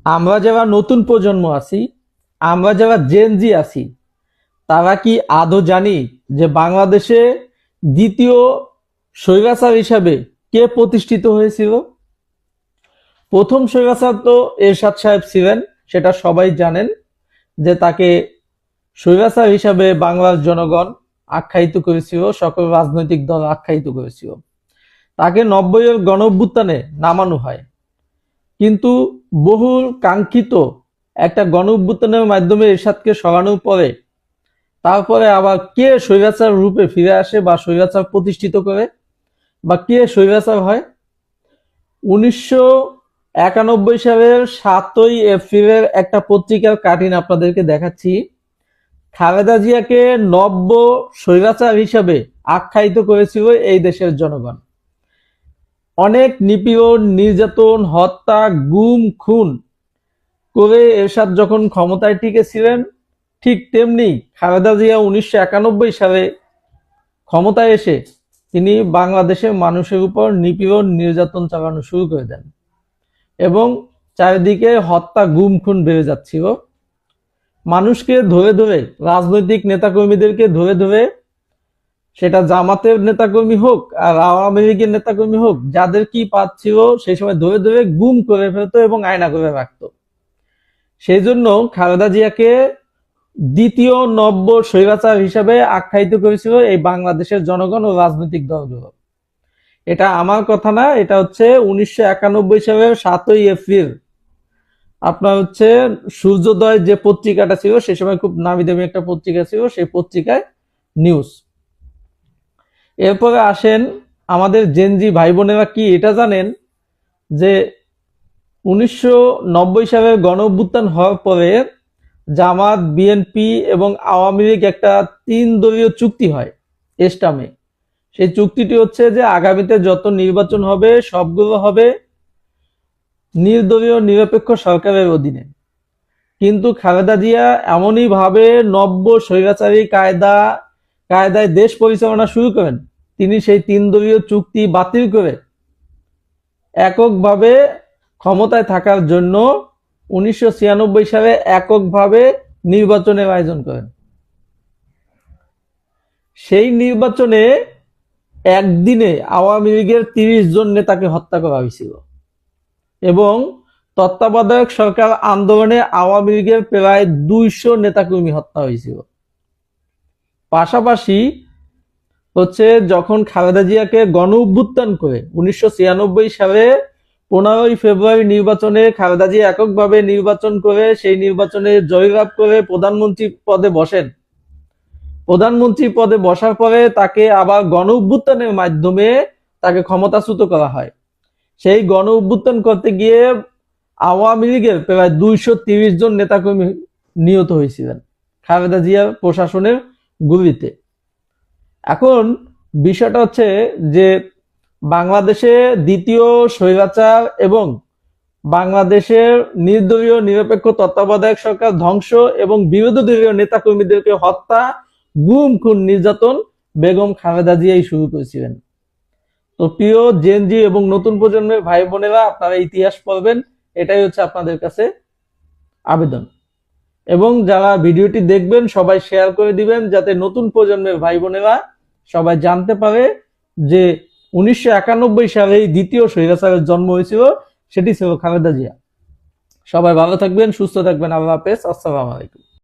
আমরা যারা নতুন প্রজন্ম আছি, আমরা যারা জেনজি আছি, তারা কি আদৌ জানি যে বাংলাদেশে দ্বিতীয় স্বৈরাচার হিসাবে কে প্রতিষ্ঠিত হয়েছিল? প্রথম স্বৈরাচার তো এরশাদ সাহেব ছিলেন, সেটা সবাই জানেন যে তাকে স্বৈরাচার হিসাবে বাংলার জনগণ আখ্যায়িত করেছিল, সকল রাজনৈতিক দল আখ্যায়িত করেছিল। তাকে 90-এর গণঅভ্যুত্থানে নামানো হয়, কিন্তু বহুল কাঙ্ক্ষিত একটা গণঅভ্যুত্থানের মাধ্যমে এরশাদকে সরানোর পরে তারপরে আবার কে স্বৈরাচার রূপে ফিরে আসে বা স্বৈরাচার প্রতিষ্ঠিত করে বা কে স্বৈরাচার হয়? 1991 সালের 7ই এপ্রিলের একটা পত্রিকার কাটিং আপনাদেরকে দেখাচ্ছি। খালেদা জিয়াকে নব্য স্বৈরাচার হিসাবে আখ্যায়িত করেছিল এই দেশের জনগণ। অনেক নিপীড়ন, নির্যাতন, হত্যা, গুম, খুন করে এরশাদ যখন ক্ষমতায় টিকেছিলেন, ঠিক তেমনি খালেদা জিয়া 1991 সালে ক্ষমতায় এসে তিনি বাংলাদেশের মানুষের উপর নিপীড়ন, নির্যাতন চালানো শুরু করে দেন এবং চারিদিকে হত্যা, গুম, খুন বেড়ে যাচ্ছিল। মানুষকে ধরে ধরে, রাজনৈতিক নেতাকর্মীদেরকে ধরে ধরে, সেটা জামাতের নেতাকর্মী হোক আর আওয়ামী লীগের নেতাকর্মী হোক, যাদের কি পাচ্ছিল সেই সময় ধরে ধরে গুম করে ফেলতো এবং আয়না করে রাখতো। সেই জন্য খালেদা জিয়াকে দ্বিতীয় নব্য স্বৈরাচার হিসাবে আখ্যায়িত করেছিল এই বাংলাদেশের জনগণ ও রাজনৈতিক দলগুলো। এটা আমার কথা না, এটা হচ্ছে 1991 সালের 7ই এপ্রিল আপনার হচ্ছে সূর্যোদয় যে পত্রিকাটা ছিল, সে সময় খুব নামি দামি একটা পত্রিকা ছিল, সেই পত্রিকায় নিউজ। এরপরে আসেন আমাদের জেনজি ভাই বোনেরা কি এটা জানেন যে 1990 সালের গণঅভ্যুত্থান হওয়ার পরে জামাত, বিএনপি এবং আওয়ামী লীগ একটা 3 দলীয় চুক্তি হয় এস্টামে। সেই চুক্তিটি হচ্ছে যে আগামীতে যত নির্বাচন হবে সবগুলো হবে নির্দলীয় নিরপেক্ষ সরকারের অধীনে। কিন্তু খালেদা জিয়া এমনই ভাবে নব্য স্বৈরাচারী কায়দায় দেশ পরিচালনা শুরু করেন, তিনি সেই 3 দলীয় চুক্তি বাতিল করে এককভাবে ক্ষমতায় থাকার জন্য 1996 সালে এককভাবে নির্বাচনের আয়োজন করেন। সেই নির্বাচনে একদিনে আওয়ামী লীগের 30 জন নেতাকে হত্যা করা হয়েছিল এবং তত্ত্বাবধায়ক সরকার আন্দোলনে আওয়ামী লীগের প্রায় 200 নেতাকর্মী হত্যা হয়েছিল। পাশাপাশি হচ্ছে যখন খালেদা জিয়াকে গণঅভ্যুত্থান করে 1996 সালে 15ই ফেব্রুয়ারি নির্বাচনে খালেদা জিয়া এককভাবে নির্বাচন করে সেই নির্বাচনে জয়লাভ করে প্রধানমন্ত্রী পদে বসেন। প্রধানমন্ত্রী পদে বসার পরে তাকে আবার গণঅভ্যুত্থানের মাধ্যমে তাকে ক্ষমতাচ্যুত করা হয়। সেই গণঅভ্যুত্থান করতে গিয়ে আওয়ামী লীগের প্রায় 230 জন নেতাকর্মী নিহত হয়েছিলেন খালেদা জিয়ার প্রশাসনের গুলিতে। এখন বিষয়টা হচ্ছে যে বাংলাদেশে দ্বিতীয় স্বৈরাচার এবং বাংলাদেশের নির্দলীয় নিরপেক্ষ তত্ত্বাবধায়ক সরকার ধ্বংস এবং বিরোধী দলীয় নেতাকর্মীদেরকে হত্যা, গুম, খুন, নির্যাতন বেগম খালেদা জিয়াই শুরু করেছিলেন। তো প্রিয় জেনজি এবং নতুন প্রজন্মের ভাই বোনেরা, আপনারা ইতিহাস পড়বেন, এটাই হচ্ছে আপনাদের কাছে আবেদন। এবং যারা ভিডিওটি দেখবেন সবাই শেয়ার করে দিবেন, যাতে নতুন প্রজন্মের ভাই বোনেরা সবাই জানতে পারে যে 1991 সালে দ্বিতীয় স্বৈরাচারের জন্ম হয়েছিল, সেটি ছিল খালেদা জিয়া। সবাই ভালো থাকবেন, সুস্থ থাকবেন। আল্লাহ হাফেজ, আসসালামু আলাইকুম।